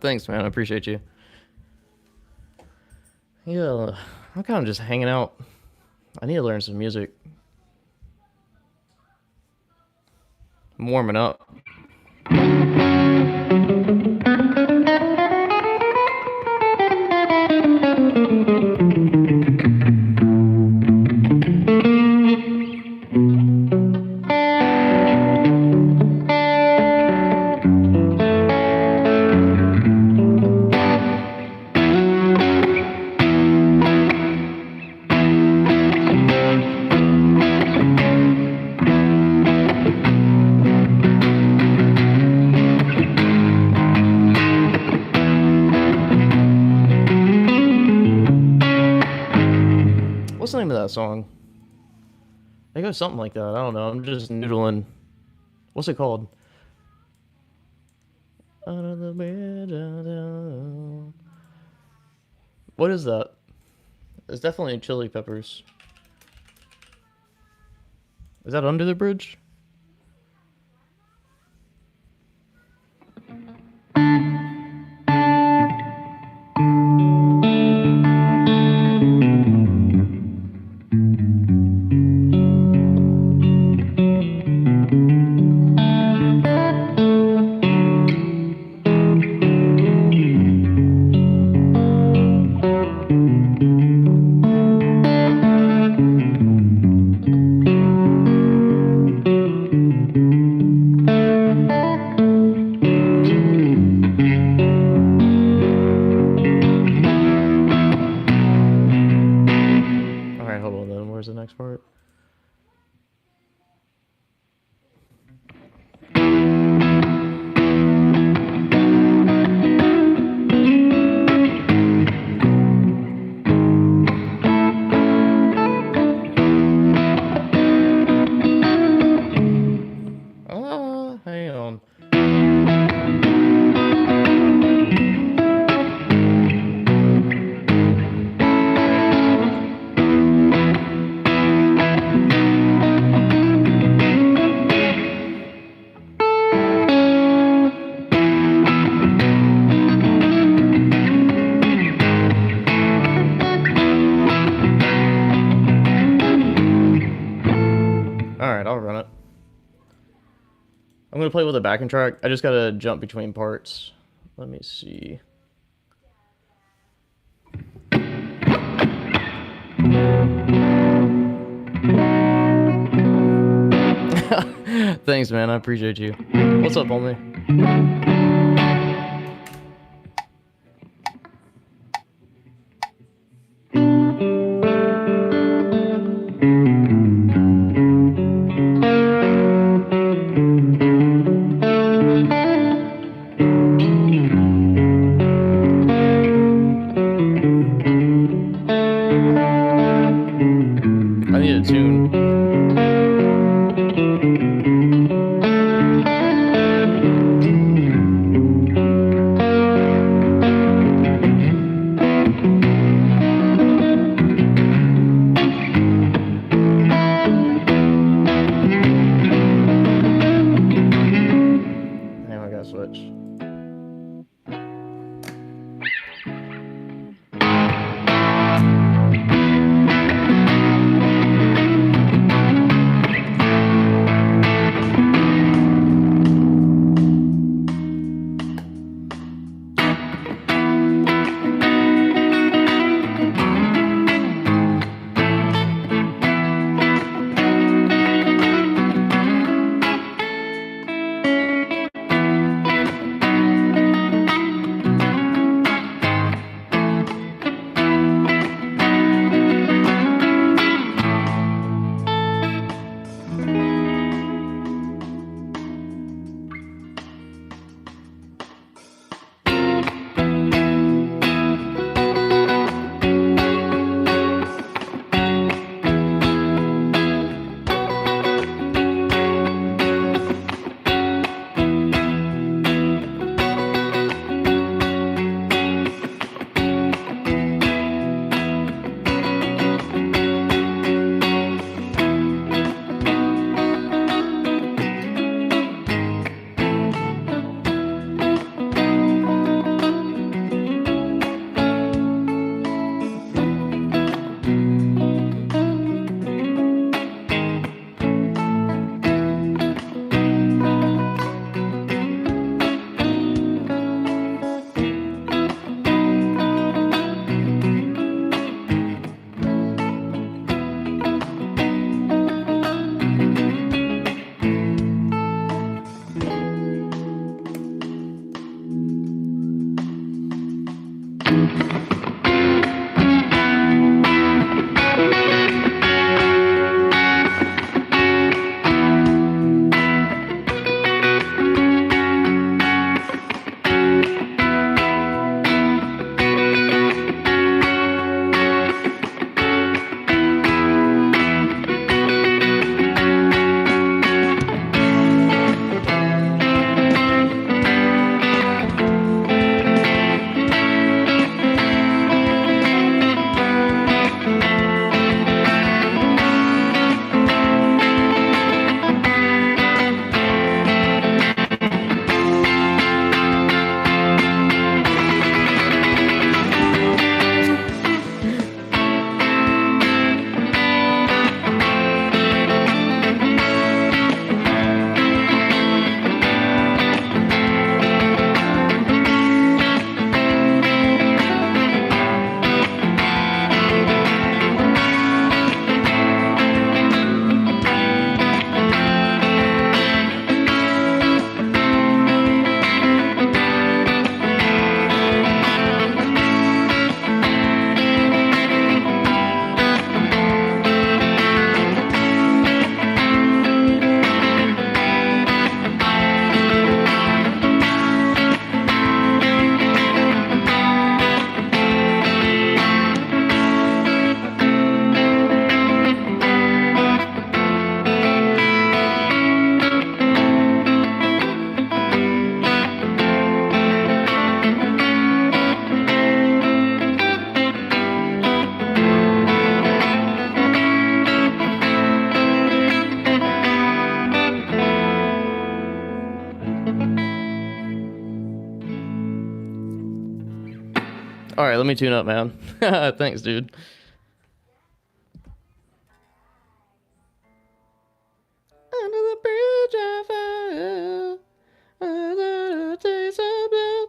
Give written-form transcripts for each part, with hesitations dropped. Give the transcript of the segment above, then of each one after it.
Thanks, man. I appreciate you. Yeah, I'm kind of just hanging out. I need to learn some music. I'm warming up. What's the name of that song? It goes something like that. I don't know. I'm just noodling. What's it called? What is that? It's definitely Chili Peppers. Is that Under the Bridge? Alright, hold on then. Where's the next part? Hang on. Alright, I'll run it. I'm gonna play with a backing track. I just gotta jump between parts. Let me see. Thanks, man. I appreciate you. What's up, homie? I need a tune. Damn, I gotta switch. All right, let me tune up, man. Thanks, dude. Under the bridge of fire, under the taste of blood.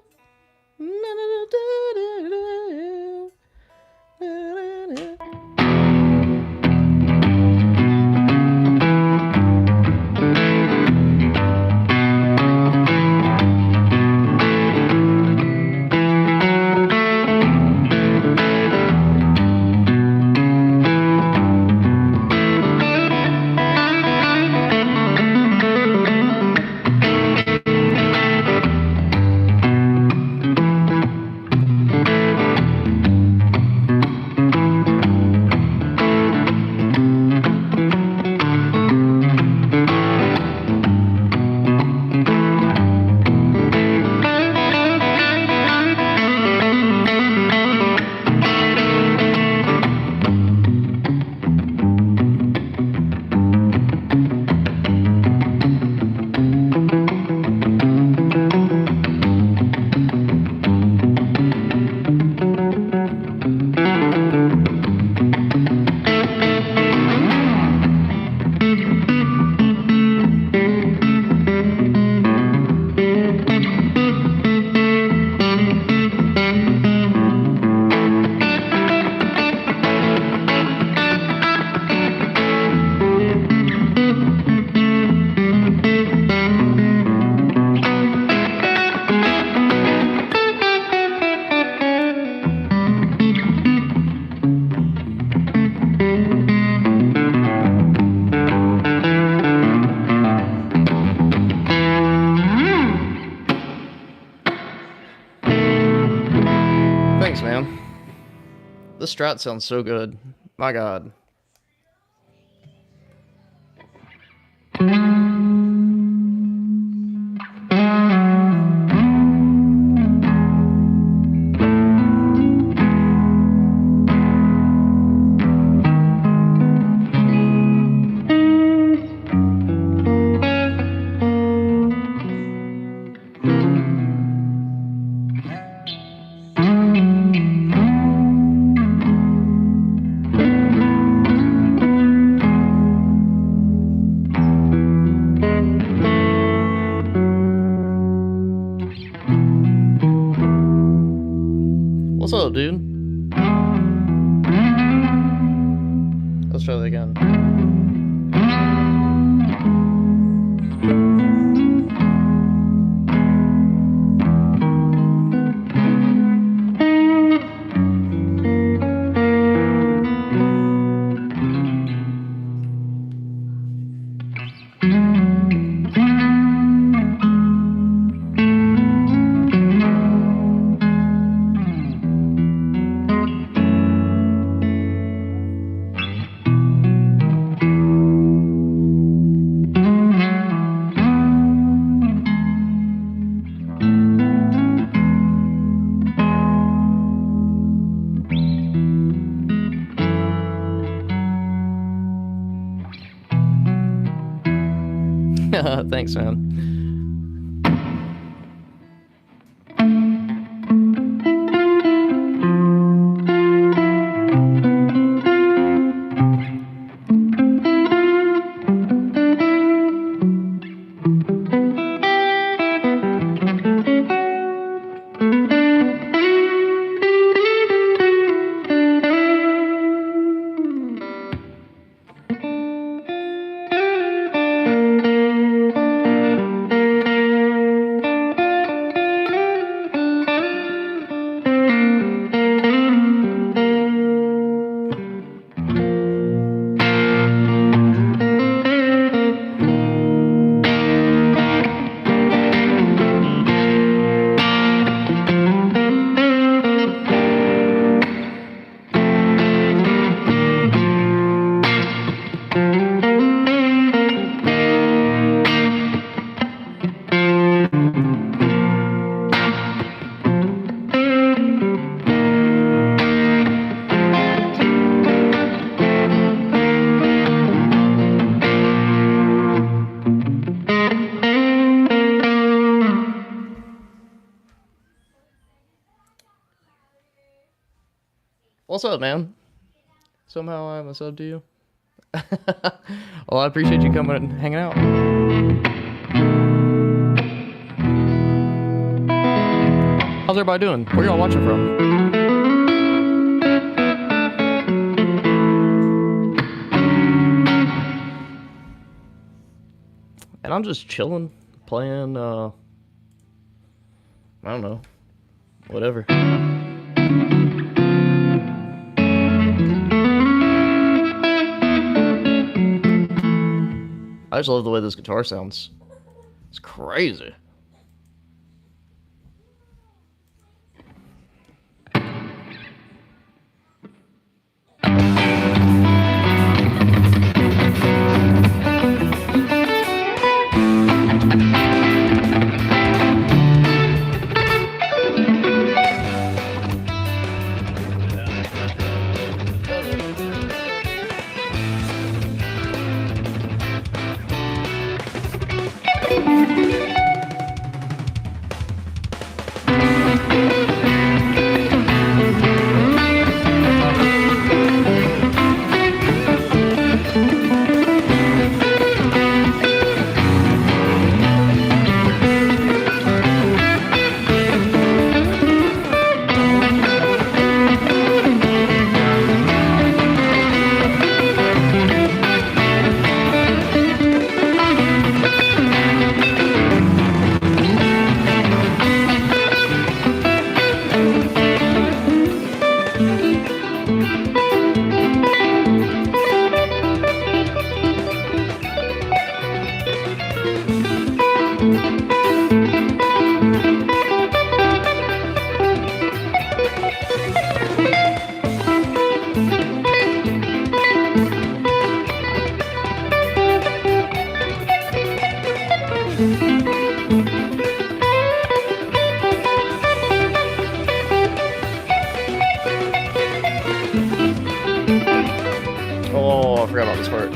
Thanks, man. This strat sounds so good. My god. What's up, dude? Let's try that again. Thanks, man. what's up, man? Somehow I'm a sub to you. Well, I appreciate you coming and hanging out. How's everybody doing? Where y'all watching from? And I'm just chilling, playing, I don't know, whatever. I just love the way this guitar sounds. It's crazy. Oh, I forgot about this part.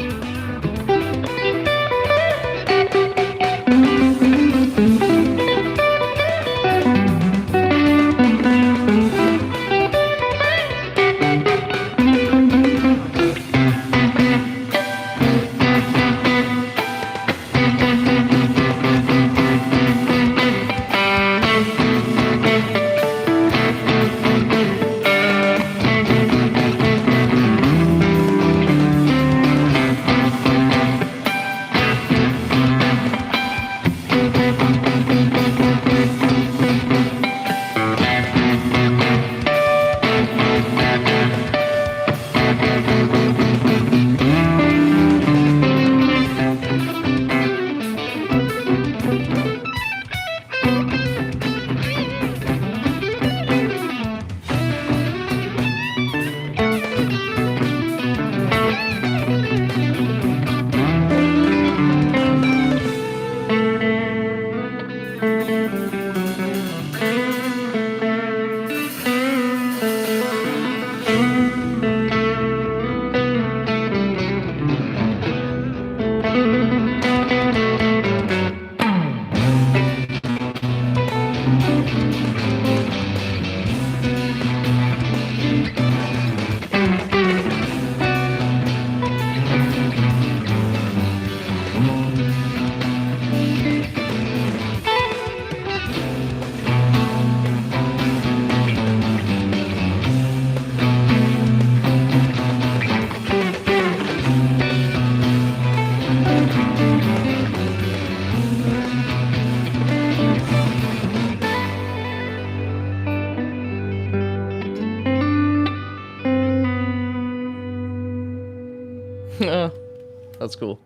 That's cool.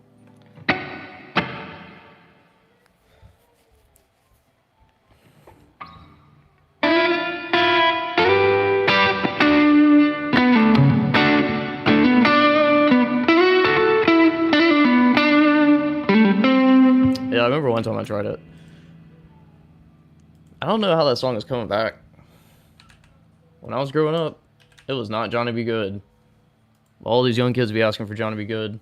Yeah, I remember one time I tried it. I don't know how that song is coming back. When I was growing up, it was not Johnny B. Good. All these young kids be asking for Johnny B. Good.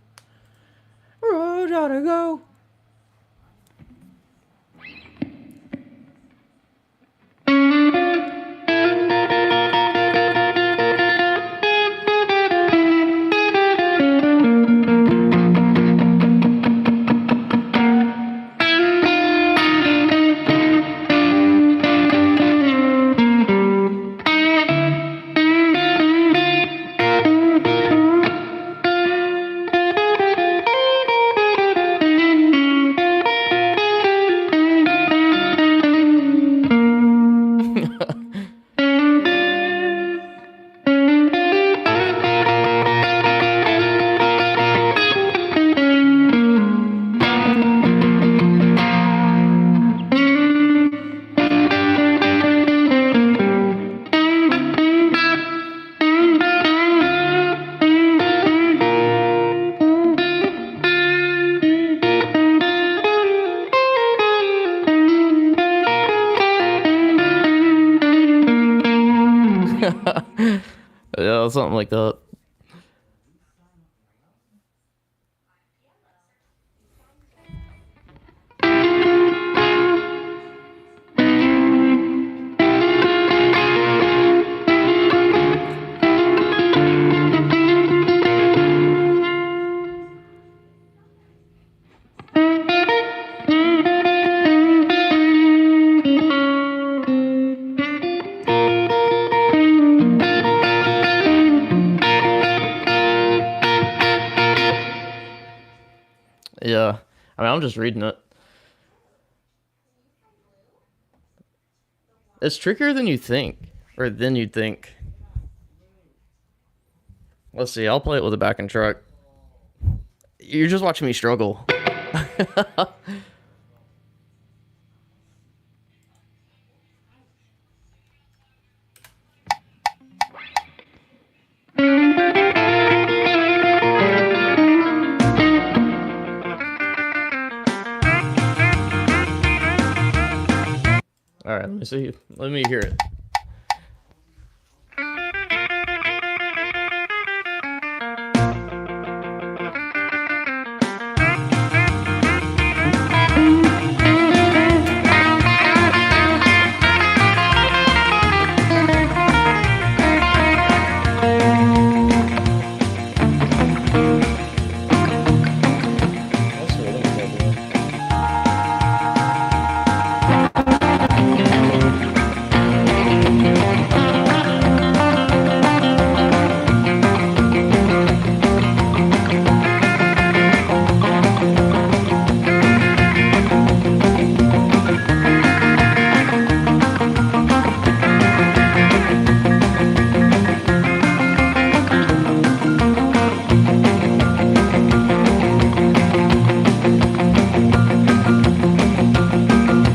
Oh, Johnny, go. Yeah, something like that. Yeah. I mean, I'm just reading it. It's trickier than you think. Or than you'd think. Let's see, I'll play it with a backing track. You're just watching me struggle. Alright, let me see. Let me hear it.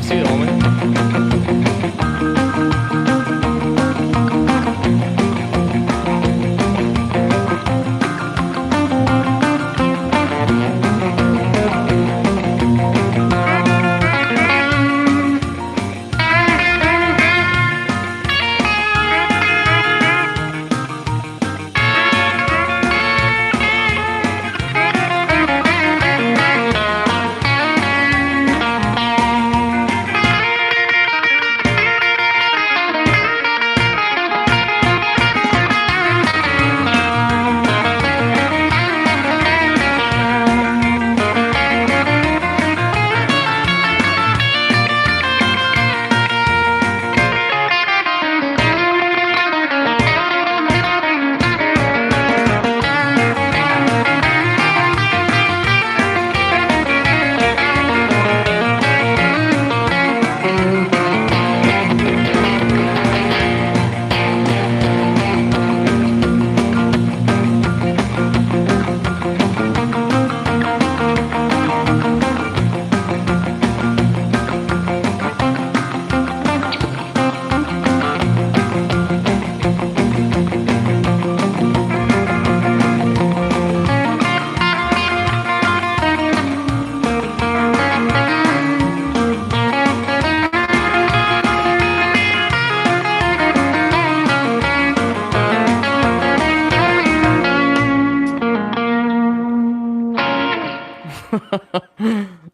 See it, homie.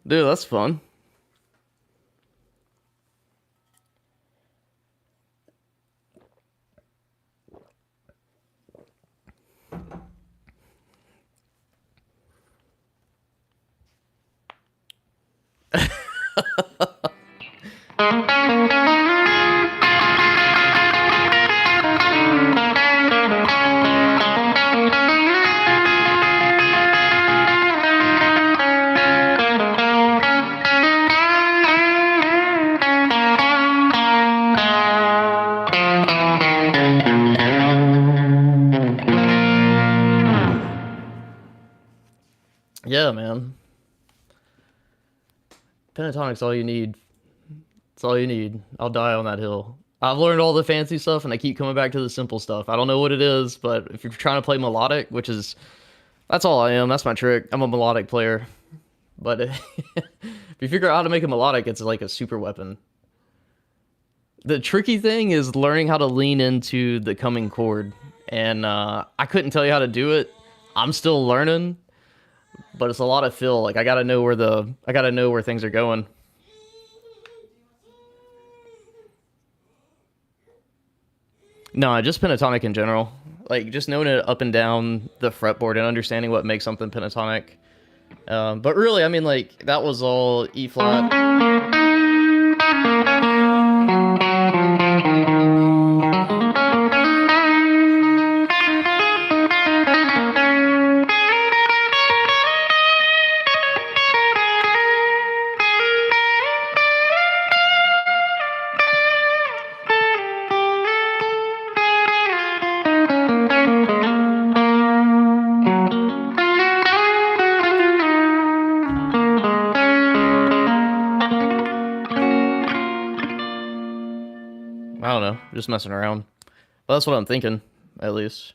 Dude, that's fun. Yeah, man. Pentatonic's all you need. It's all you need. I'll die on that hill. I've learned all the fancy stuff, and I keep coming back to the simple stuff. I don't know what it is, but if you're trying to play melodic, which is... That's all I am. That's my trick. I'm a melodic player. But if you figure out how to make a melodic, it's like a super weapon. The tricky thing is learning how to lean into the coming chord and I couldn't tell you how to do it. I'm still learning, but it's a lot of feel. Like I gotta know where things are going. No, just pentatonic in general. Like just knowing it up and down the fretboard and understanding what makes something pentatonic. But really, I mean, like that was all E flat. I don't know, just messing around. But that's what I'm thinking, at least.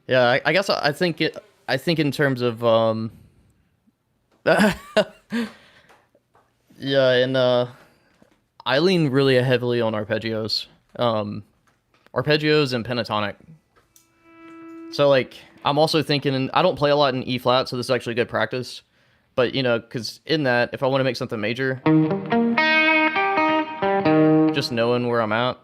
Yeah, I guess I think it. I think in terms of yeah, and I lean really heavily on arpeggios, arpeggios and pentatonic. So like, I'm also thinking I don't play a lot in E flat, so this is actually good practice. But you know, because in that, if I want to make something major, just knowing where I'm at.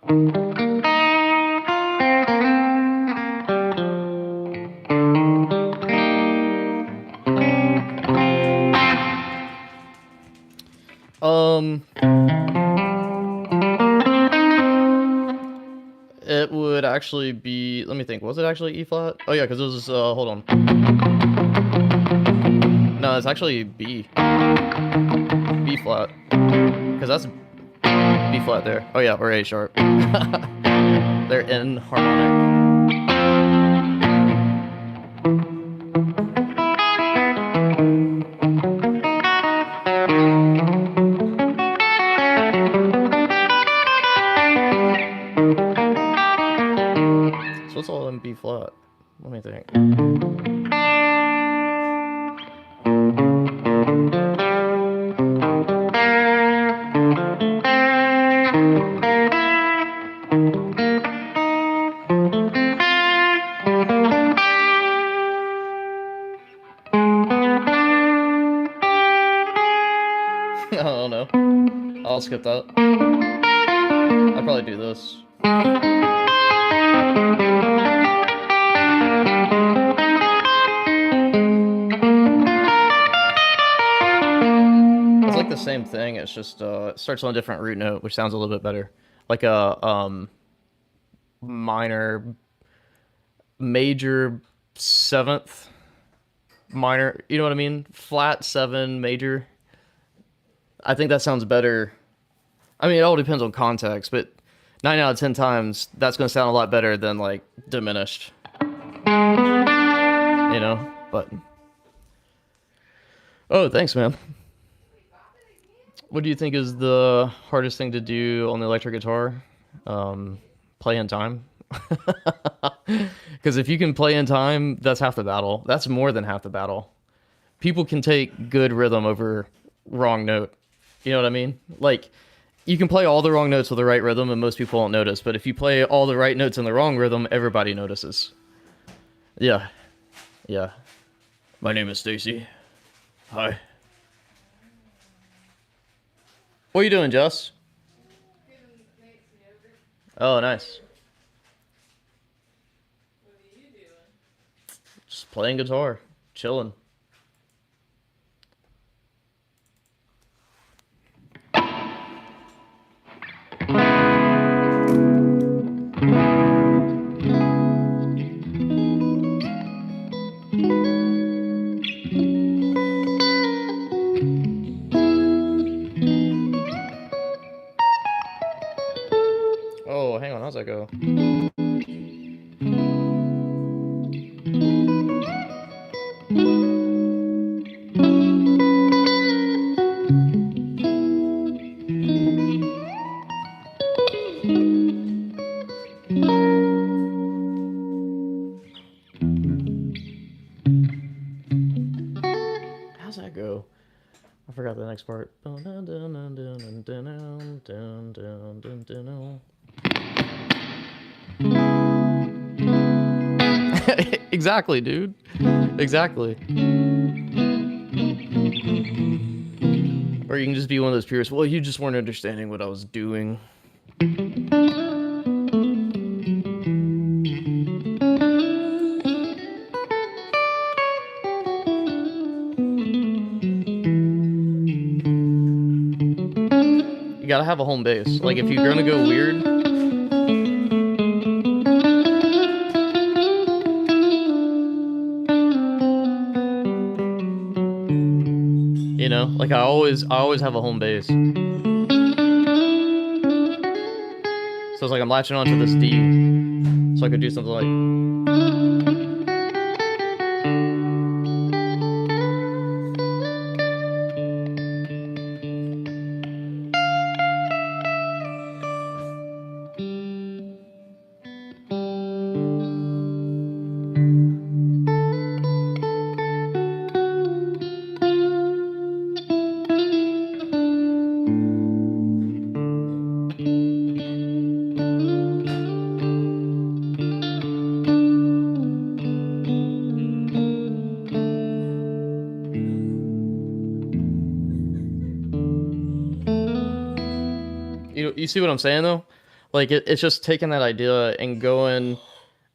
It would actually be. Let me think. Was it actually E flat? Oh yeah, because it was. Hold on. No, it's actually B. B flat. Because that's B flat there. Oh yeah, or A sharp. They're in harmonic. So it's all in B flat. Let me think. I don't know. I'll skip that. I'd probably do this. It's like the same thing. It's just it starts on a different root note, which sounds a little bit better. Like a minor, major, seventh, minor. You know what I mean? Flat seven, major. I think that sounds better. I mean, it all depends on context, but 9 out of 10 times, that's going to sound a lot better than like diminished. You know, but oh, thanks, man. What do you think is the hardest thing to do on the electric guitar? Play in time. Because if you can play in time, that's half the battle. That's more than half the battle. People can take good rhythm over wrong note. You know what I mean? Like, you can play all the wrong notes with the right rhythm, and most people won't notice. But if you play all the right notes in the wrong rhythm, everybody notices. Yeah, yeah. My name is Stacy. Hi. What are you doing, Jess? Oh, nice. Just playing guitar, chilling. Oh, hang on, how's that go? How's that go? I forgot the next part. Exactly, dude. Exactly. Or you can just be one of those peers. Well, you just weren't understanding what I was doing. You gotta have a home base. Like, if you're gonna go weird, you know, like I always have a home base. So it's like I'm latching onto this D, so I could do something like. You see what I'm saying though? Like it's just taking that idea and going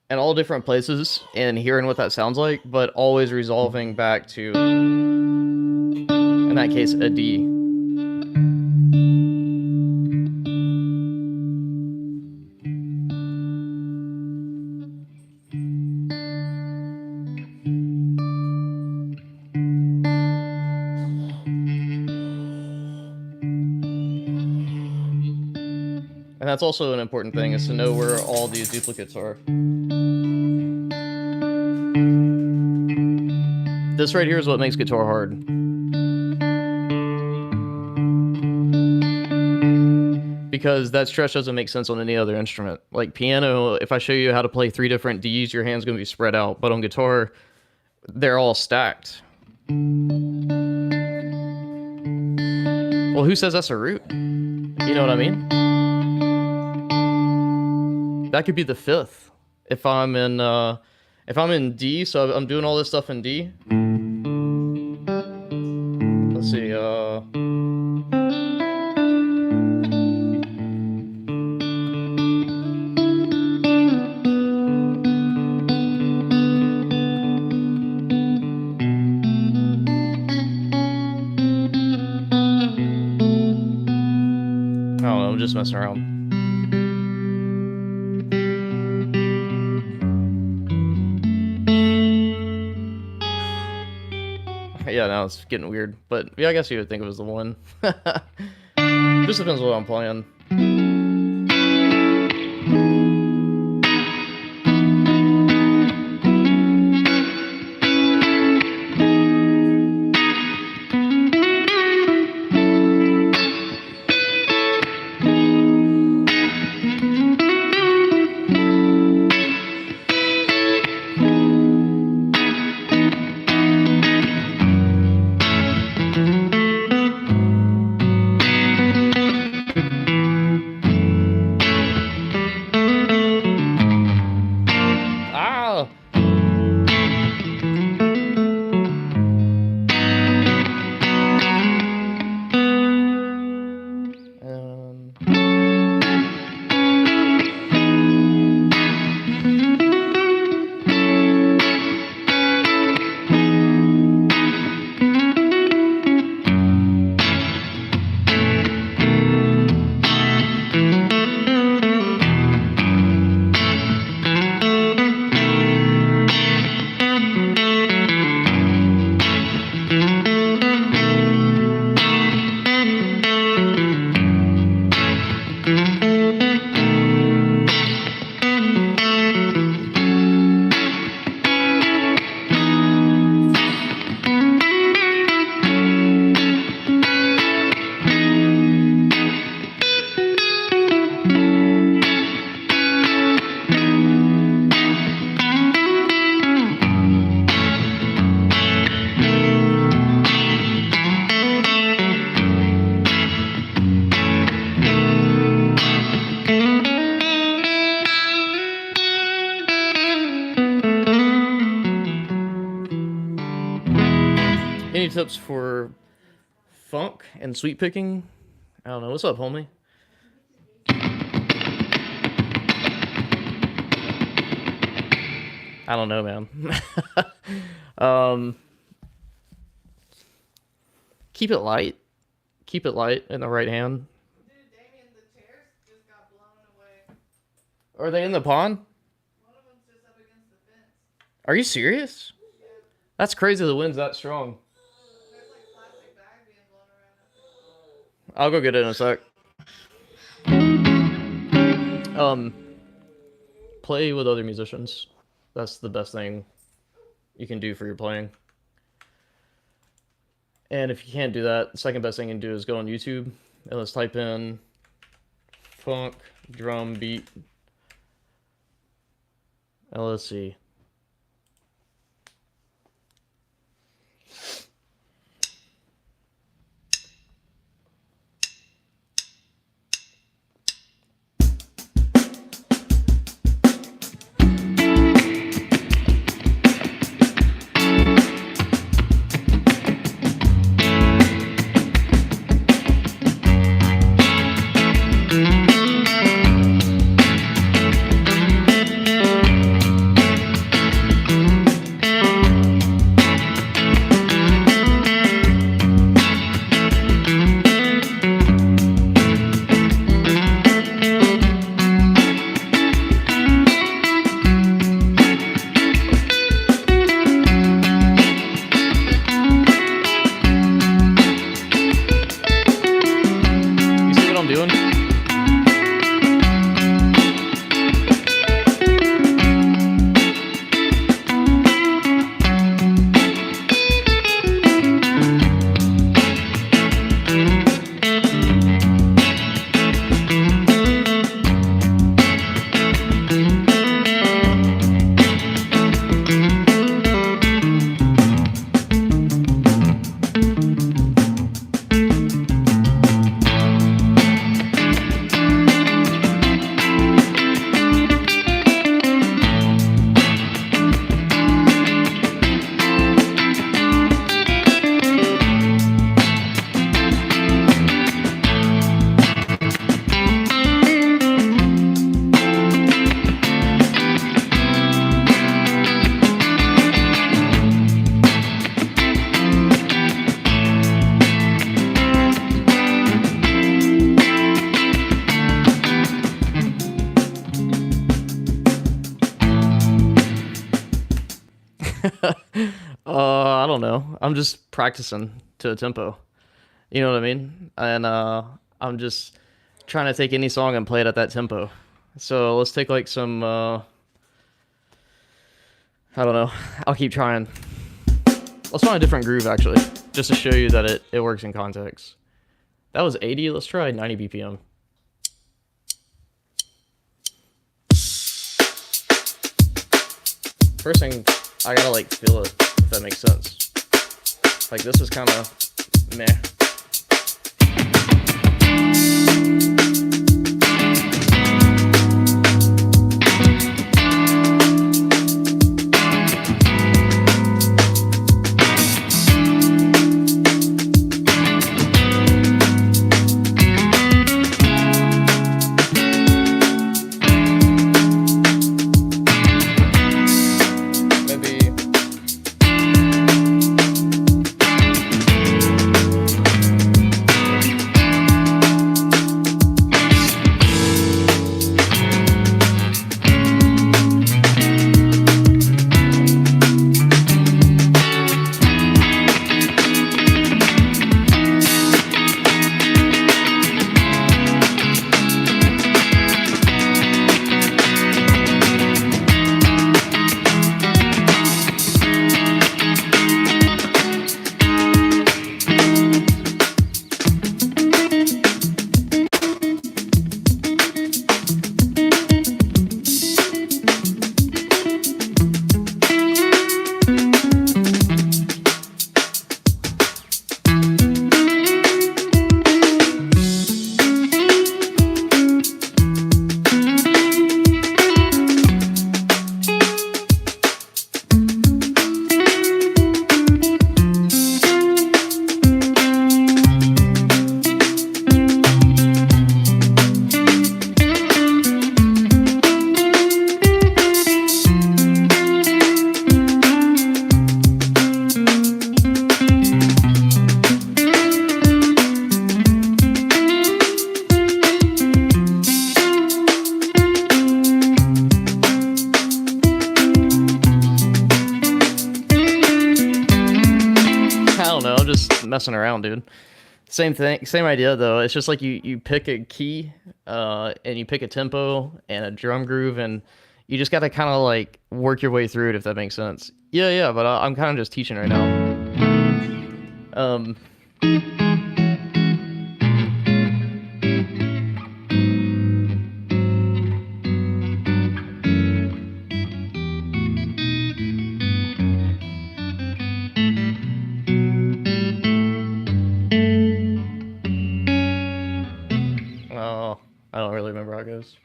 in all different places and hearing what that sounds like, but always resolving back to, in that case, a D. And that's also an important thing, is to know where all these duplicates are. This right here is what makes guitar hard. Because that stretch doesn't make sense on any other instrument. Like piano, if I show you how to play 3 different Ds, your hand's going to be spread out. But on guitar, they're all stacked. Well, who says that's a root? You know what I mean? That could be the 5th. If I'm in D, so I'm doing all this stuff in D. Let's see, I don't know, I'm just messing around. Yeah, now it's getting weird, but yeah, I guess you would think it was the 1. Just depends what I'm playing. tips for funk and sweep picking? I don't know. What's up, homie? I don't know, man. Keep it light. Keep it light in the right hand. Dude, Damien, the chairs just got blown away. Are they in the pond? One of them's just up against the fence. Are you serious? Yeah. That's crazy the wind's that strong. There's like plastic bags being blown around up there. I'll go get it in a sec. Play with other musicians. That's the best thing you can do for your playing. And if you can't do that, the second best thing you can do is go on YouTube and let's type in funk drum beat. And let's see. You see what I'm doing? I don't know. I'm just practicing to a tempo. You know what I mean? And I'm just trying to take any song and play it at that tempo. So let's take like some I don't know. I'll keep trying. Let's find a different groove actually, just to show you that it works in context. That was 80. Let's try 90 BPM. First thing, I gotta like feel it, if that makes sense. Like this is kind of meh. Maybe messing around, dude. Same thing, same idea though. It's just like you pick a key, and you pick a tempo and a drum groove, and you just got to kind of like work your way through it, if that makes sense. Yeah, yeah. But I'm kind of just teaching right now. Um. Oh, I don't really remember how it goes.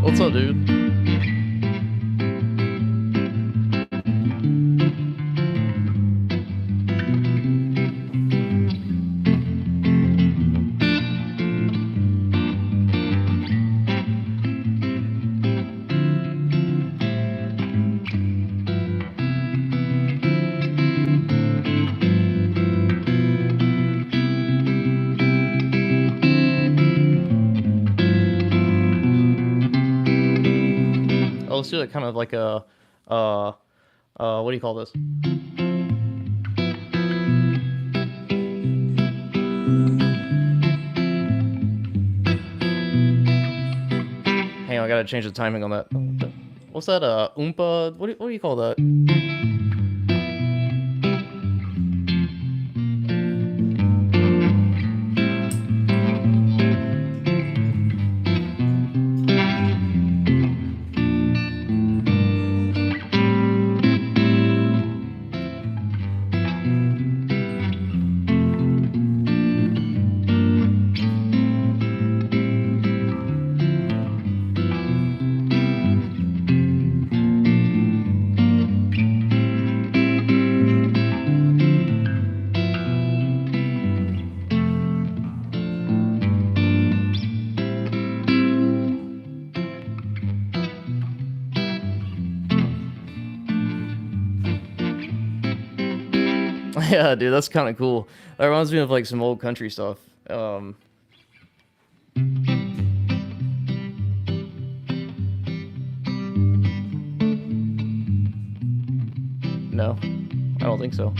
What's up, dude? Oh, let's do it kind of like a, what do you call this? Hang on, I gotta change the timing on that. What's that? Oompa? What do you call that? Yeah, dude, that's kind of cool. That reminds me of like some old country stuff. No, I don't think so.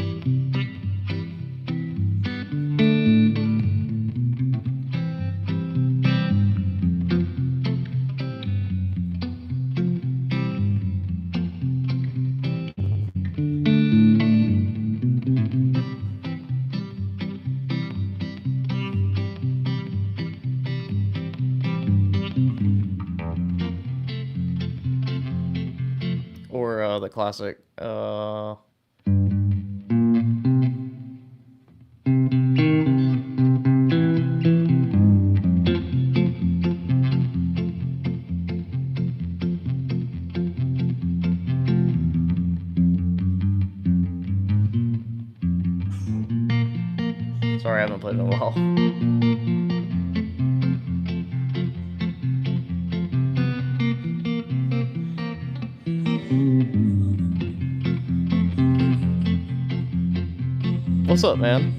Or the classic. Sorry, I haven't played in a while. What's up, man?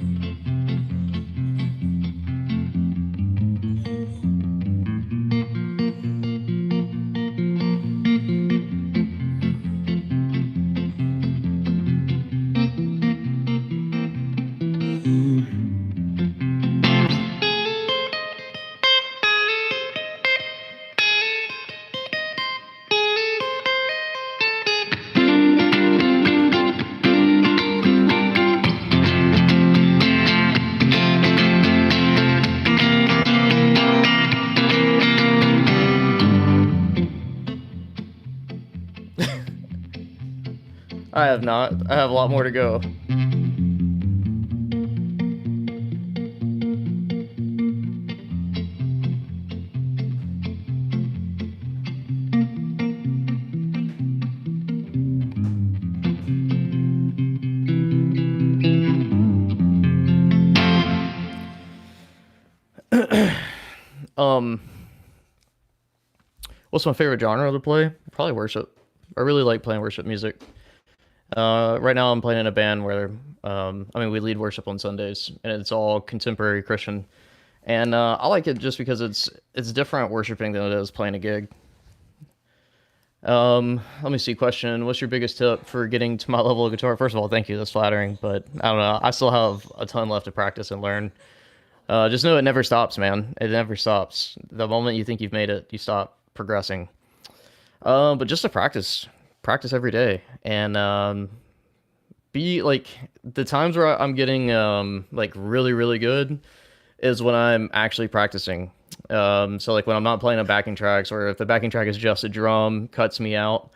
I have not. I have a lot more to go. What's my favorite genre to play? Probably worship. I really like playing worship music. Right now I'm playing in a band where, I mean, we lead worship on Sundays, and it's all contemporary Christian. And I like it just because it's different worshiping than it is playing a gig. Let me see. Question: what's your biggest tip for getting to my level of guitar? First of all, thank you. That's flattering, but I don't know. I still have a ton left to practice and learn. Just know it never stops, man. It never stops. The moment you think you've made it, you stop progressing. But just to practice every day, and be like the times where I'm getting like really really good is when I'm actually practicing. So like when I'm not playing on backing tracks, or if the backing track is just a drum, cuts me out.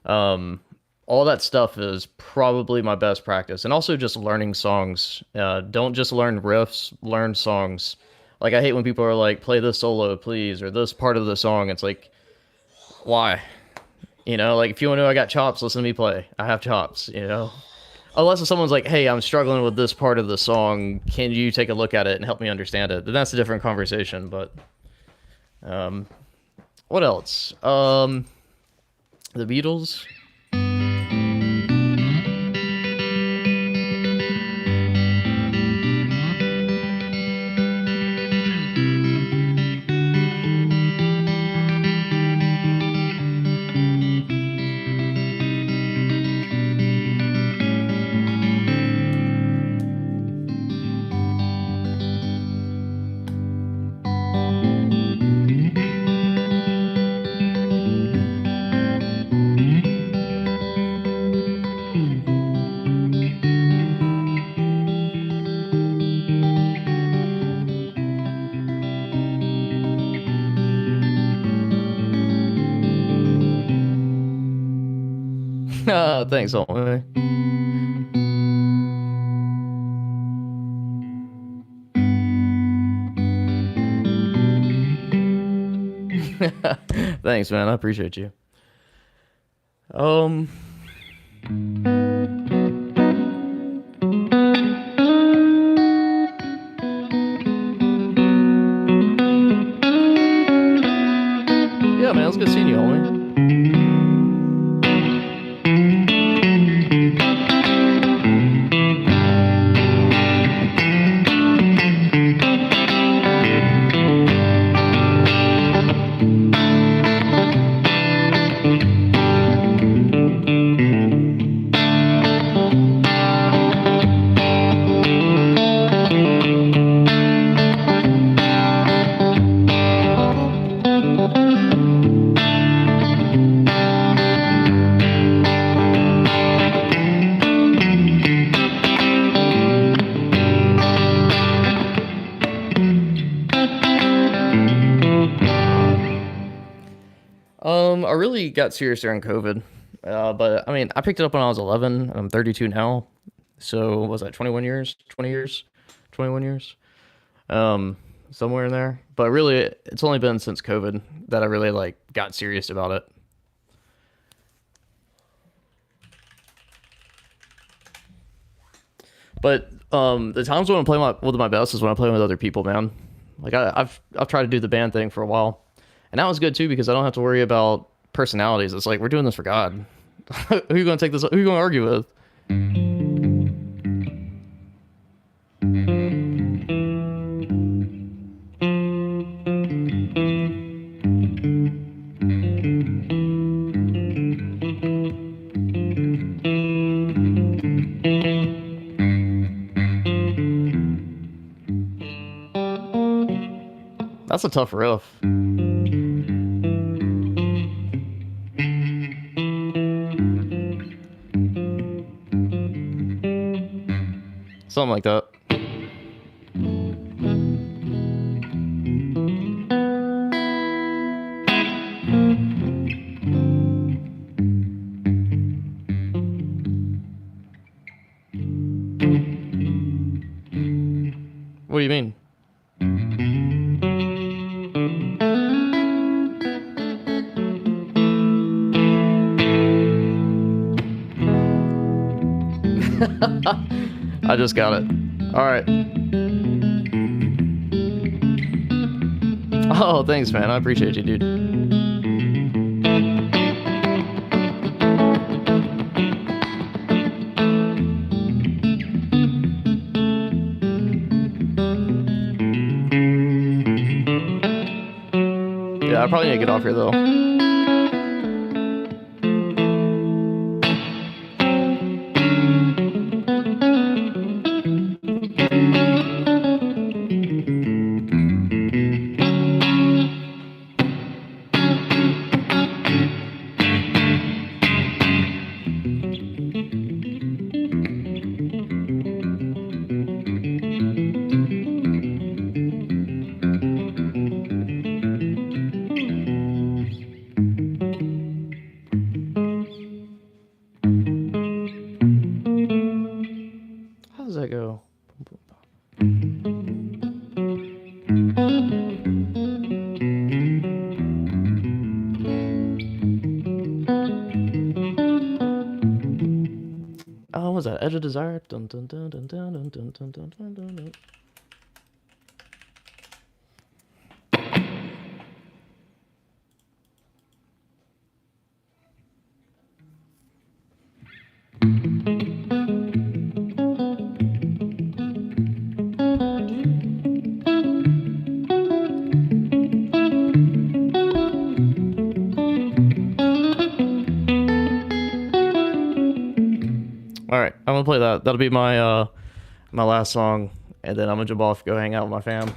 All that stuff is probably my best practice, and also just learning songs. Don't just learn riffs, learn songs. Like I hate when people are like, "Play this solo, please," or this part of the song. It's like, why? You know, like if you want to know I got chops, listen to me play. I have chops. You know, unless if someone's like, "Hey, I'm struggling with this part of the song. Can you take a look at it and help me understand it?" Then that's a different conversation. But what else? The Beatles. Thanks, homie. Thanks, man. I appreciate you. Um, yeah, man. It's good seeing you, homie. I really got serious during COVID, but I mean, I picked it up when I was 11, and I'm 32 now. So was that 21 years? 20 years? 21 years? Somewhere in there. But really, it's only been since COVID that I really like got serious about it. But the times when I play with my best is when I play with other people, man. Like I've tried to do the band thing for a while, and that was good too because I don't have to worry about personalities. It's like we're doing this for God. Who you gonna take this? Who you gonna argue with? That's a tough riff. Something like that. What do you mean? I just got it. All right. Oh, thanks, man. I appreciate you, dude. I probably need to get off here though. How does that go? Oh, what was that? Edge of Desire? Dun, dun, dun, dun, dun, dun, dun, dun, dun, dun, dun, dun. All right, I'm gonna play that. That'll be my my last song, and then I'm gonna jump off, go hang out with my fam.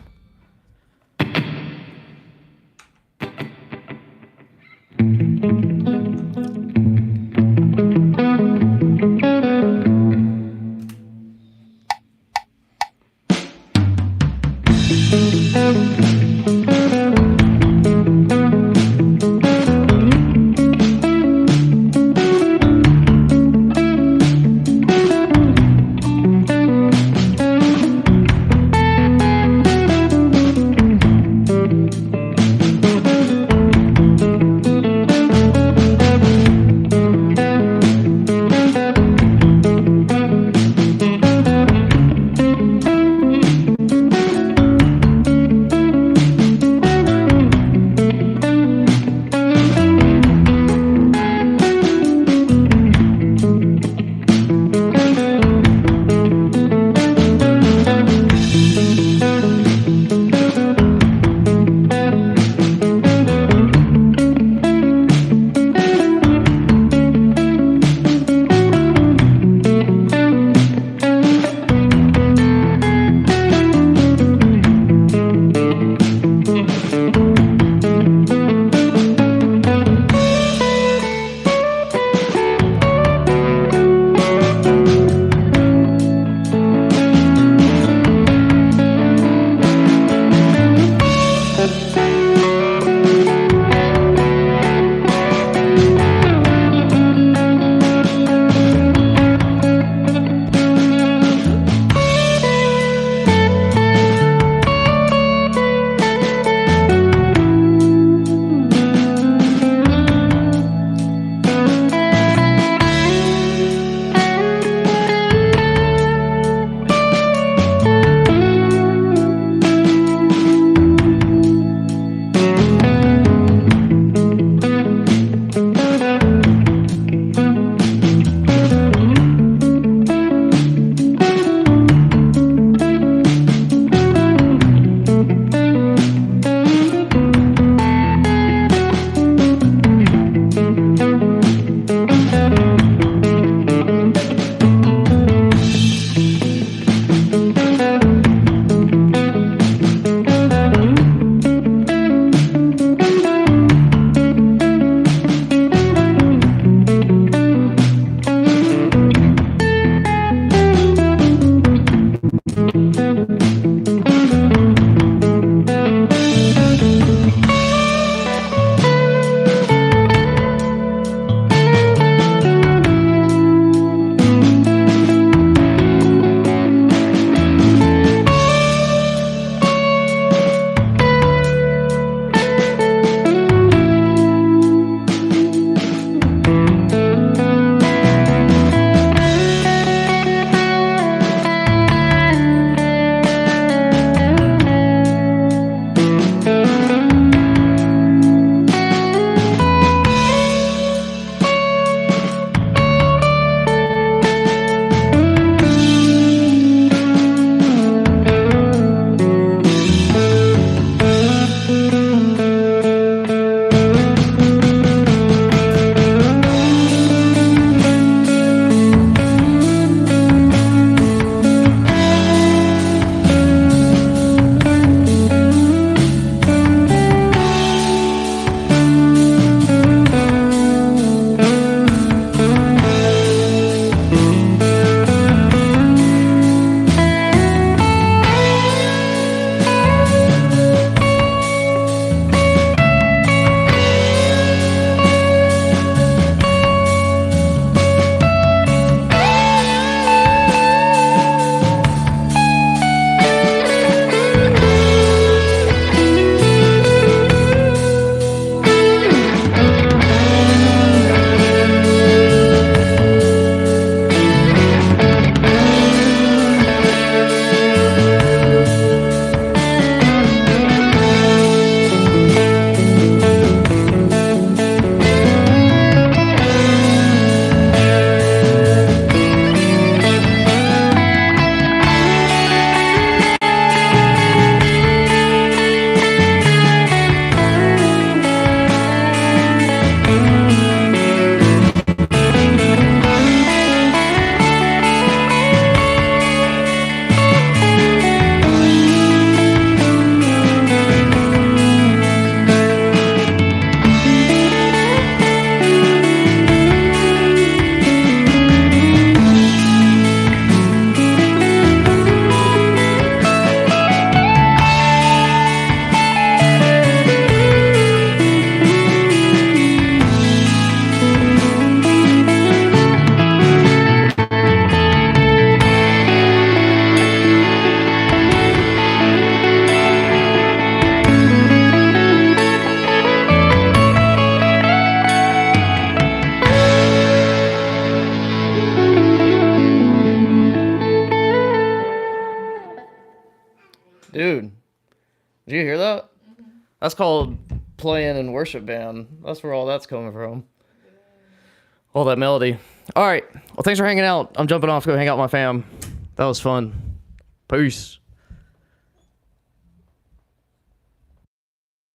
Dude, did you hear that? That's called playing in worship band. That's where all that's coming from. All that melody. All right. Well, thanks for hanging out. I'm jumping off to go hang out with my fam. That was fun. Peace.